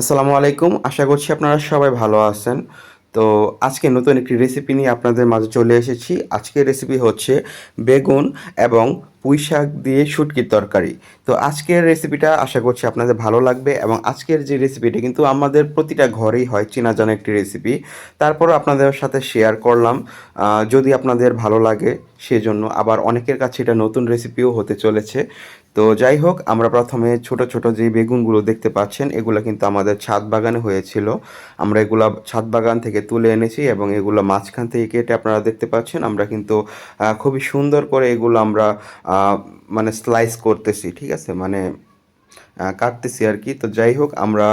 আসসালামু আলাইকুম। আশা করছি আপনারা সবাই ভালো আছেন। তো আজকে নতুন একটি রেসিপি নিয়ে আপনাদের মাঝে চলে এসেছি। আজকের রেসিপি হচ্ছে বেগুন এবং পুঁইশাক দিয়ে শুটকির তরকারি। তো আজকের রেসিপিটা আশা করছি আপনাদের ভালো লাগবে এবং আজকের যে রেসিপিটা কিন্তু আমাদের প্রতিটা ঘরেই হয়, চেনা জানা একটি রেসিপি। তারপরও আপনাদের সাথে শেয়ার করলাম। যদি আপনাদের ভালো লাগে সেজন্য। আবার অনেকের কাছে এটা নতুন রেসিপিও হতে চলেছে। তো যাই হোক, আমরা প্রথমে ছোট ছোট যে বেগুনগুলো দেখতে পাচ্ছেন এগুলো কিন্তু আমাদের ছাদ বাগানে হয়েছিল। আমরা এগুলা ছাদ বাগান থেকে তুলে এনেছি এবং এগুলো মাঝখান থেকে কেটে আপনারা দেখতে পাচ্ছেন আমরা কিন্তু খুবই সুন্দর করে এগুলো আমরা আহ, মানে স্লাইস করতেছি, ঠিক আছে, মানে কাটতেছি আর কি। তো যাই হোক, আমরা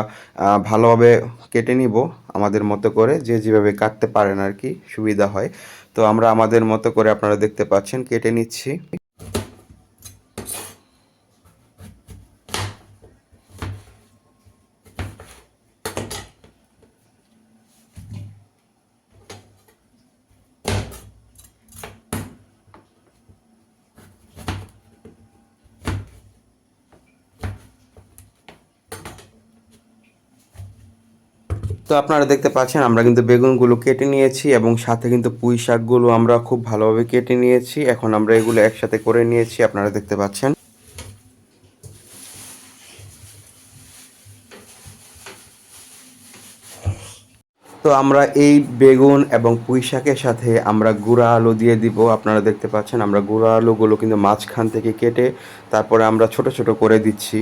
ভালোভাবে কেটে নিব আমাদের মতো করে, যে যেভাবে কাটতে পারেন আর কি সুবিধা হয়। তো আমরা আমাদের মতো করে আপনারা দেখতে পাচ্ছেন কেটে নিচ্ছি। তো আপনারা দেখতে পাচ্ছেন আমরা কিন্তু বেগুনগুলো কেটে নিয়েছি এবং সাথে কিন্তু পুঁই শাকগুলো আমরা খুব ভালোভাবে কেটে নিয়েছি। এখন আমরা এগুলো একসাথে করে নিয়েছি, আপনারা দেখতে পাচ্ছেন। তো আমরা এই বেগুন এবং পুঁই শাকের সাথে আমরা গুঁড়া আলু দিয়ে দিব। আপনারা দেখতে পাচ্ছেন আমরা গুঁড়া আলুগুলো কিন্তু মাঝখান থেকে কেটে তারপরে আমরা ছোট ছোট করে দিচ্ছি।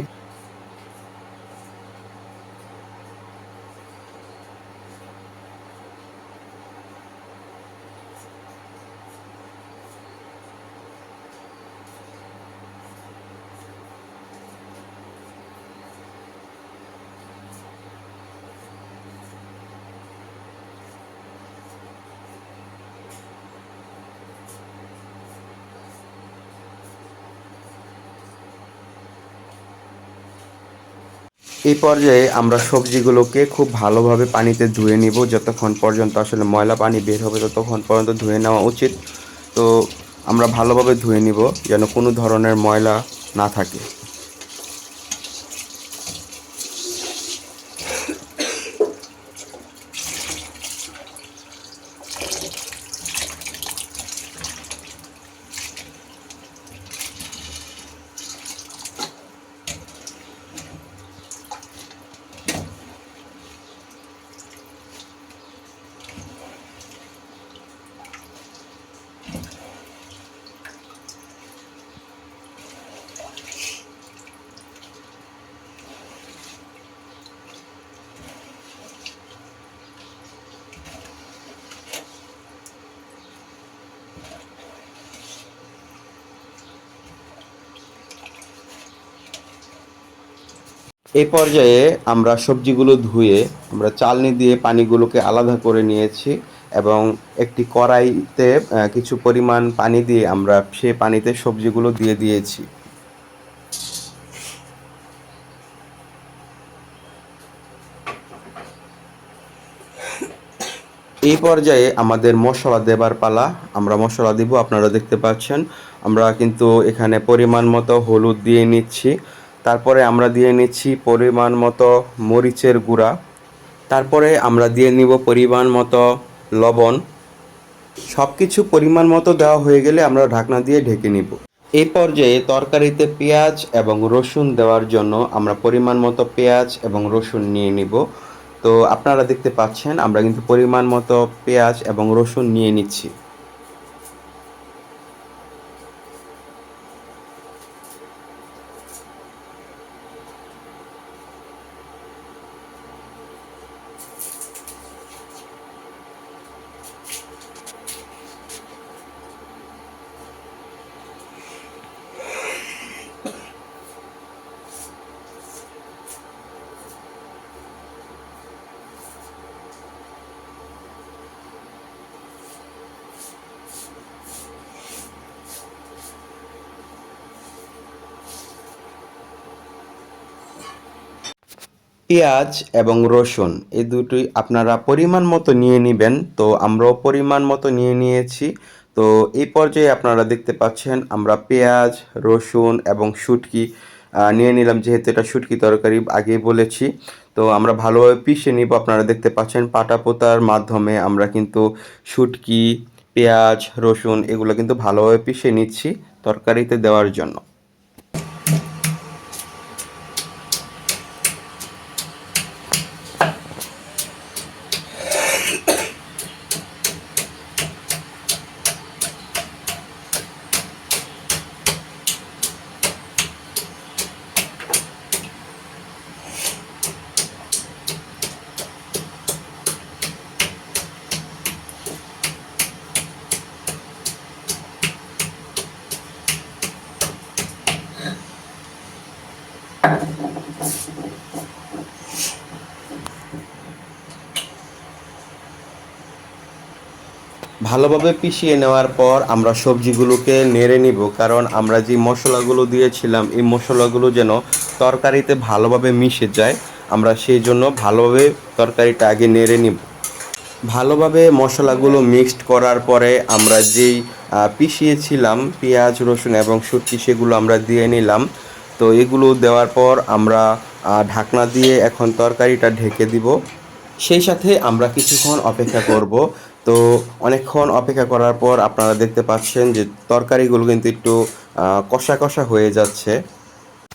এই পর্যায়ে আমরা সবজিগুলোকে খুব ভালোভাবে পানিতে ধুয়ে নিব, যতক্ষণ পর্যন্ত আসলে ময়লা পানি বের হবে ততক্ষণ পর্যন্ত ধুয়ে নেওয়া উচিত। তো আমরা ভালোভাবে ধুয়ে নিব যেন কোনো ধরনের ময়লা না থাকে। এই পর্যায়ে আমরা সবজিগুলো ধুয়ে আমরা চালনি দিয়ে পানিগুলোকে আলাদা করে নিয়েছি এবং একটি কড়াইতে কিছু পরিমাণ পানি দিয়ে আমরা সেই পানিতে সবজিগুলো দিয়ে দিয়েছি। এই পর্যায়ে আমাদের মশলা দেবার পালা। আমরা মশলা দিব, আপনারা দেখতে পাচ্ছেন। আমরা কিন্তু এখানে পরিমাণ মতো হলুদ দিয়ে নিচ্ছি। তারপরে আমরা দিয়ে নিচ্ছি পরিমাণ মতো মরিচের গুঁড়া। তারপরে আমরা দিয়ে নিব পরিমাণ মতো লবণ। সব কিছু পরিমাণ মতো দেওয়া হয়ে গেলে আমরা ঢাকনা দিয়ে ঢেকে নিব। এই পর্যায়ে তরকারিতে পেঁয়াজ এবং রসুন দেওয়ার জন্য আমরা পরিমাণ মতো পেঁয়াজ এবং রসুন নিয়ে নিব। তো আপনারা দেখতে পাচ্ছেন আমরা কিন্তু পরিমাণ মতো পেঁয়াজ এবং রসুন নিয়ে নিচ্ছি। পেঁয়াজ এবং রসুন এই দুটোই আপনারা পরিমাণ মতো নিয়ে নেবেন। তো আমরাও পরিমাণ মতো নিয়ে নিয়েছি। তো এই পর্যায়ে আপনারা দেখতে পাচ্ছেন আমরা পেঁয়াজ, রসুন এবং শুটকি নিয়ে নিলাম, যেহেতু এটা শুটকি তরকারি আগেই বলেছি। তো আমরা ভালোভাবে পিষে নিব। আপনারা দেখতে পাচ্ছেন পাটা পোতার মাধ্যমে আমরা কিন্তু শুটকি, পেঁয়াজ, রসুন এগুলো কিন্তু ভালোভাবে পিষে নিচ্ছি তরকারিতে দেওয়ার জন্য। ভালোভাবে পিষিয়ে নেওয়ার পর আমরা সবজিগুলোকে নেড়ে নিব, কারণ আমরা যে মশলাগুলো দিয়েছিলাম এই মশলাগুলো যেন তরকারিতে ভালোভাবে মিশে যায়। আমরা সেই জন্য ভালোভাবে তরকারিটা আগে নেড়ে নিব। ভালোভাবে মশলাগুলো মিক্সড করার পরে আমরা যেই পিষিয়েছিলাম পেঁয়াজ, রসুন এবং শুটকি সেগুলো আমরা দিয়ে নিলাম। তো এগুলো দেওয়ার পর আমরা ঢাকনা দিয়ে এখন তরকারিটা ঢেকে দিব। সেই সাথে আমরা কিছুক্ষণ অপেক্ষা করব। তো অনেকক্ষণ অপেক্ষা করার পর আপনারা দেখতে পাচ্ছেন যে তরকারিগুলো কিন্তু একটু কষা কষা হয়ে যাচ্ছে।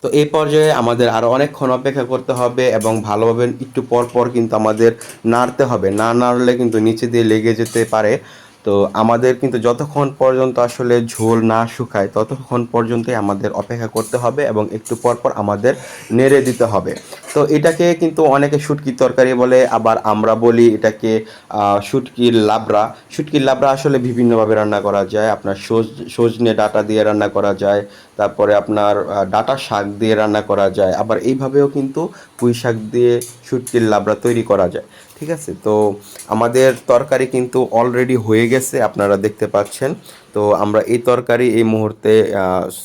তো এই পর্যায়ে আমাদের আরও অনেকক্ষণ অপেক্ষা করতে হবে এবং ভালোভাবে একটু পর পর কিন্তু আমাদের নাড়তে হবে, না নাড়লে কিন্তু নিচে দিয়ে লেগে যেতে পারে। তো আমাদের কিন্তু যতক্ষণ পর্যন্ত আসলে ঝোল না শুকায় ততক্ষণ পর্যন্তই আমাদের অপেক্ষা করতে হবে এবং একটু পর পর আমাদের নেড়ে দিতে হবে। তো এটাকে কিন্তু অনেকে শুটকির তরকারি বলে, আবার আমরা বলি এটাকে শুটকির লাবড়া। শুটকির লাবড়া আসলে বিভিন্নভাবে রান্না করা যায়। আপনার সজনে ডাঁটা দিয়ে রান্না করা যায়, তারপরে আপনার ডাঁটা শাক দিয়ে রান্না করা যায়, আবার এইভাবেও কিন্তু পুঁই শাক দিয়ে শুটকির লাবড়া তৈরি করা যায়। ঠিক আছে, তো আমাদের তরকারি কিন্তু অলরেডি হয়ে গেছে, আপনারা দেখতে পাচ্ছেন। তো আমরা এই তরকারি এই মুহূর্তে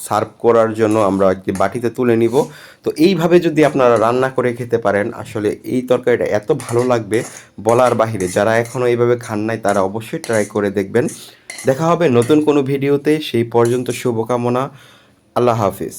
সার্ভ করার জন্য আমরা একটি বাটিতে তুলে নিব। তো এইভাবে যদি আপনারা রান্না করে খেতে পারেন, আসলে এই তরকারিটা এত ভালো লাগবে বলার বাহিরে। যারা এখনও এইভাবে খান নাই তারা অবশ্যই ট্রাই করে দেখবেন। দেখা হবে নতুন কোনো ভিডিওতে, সেই পর্যন্ত শুভকামনা। আল্লাহ হাফিজ।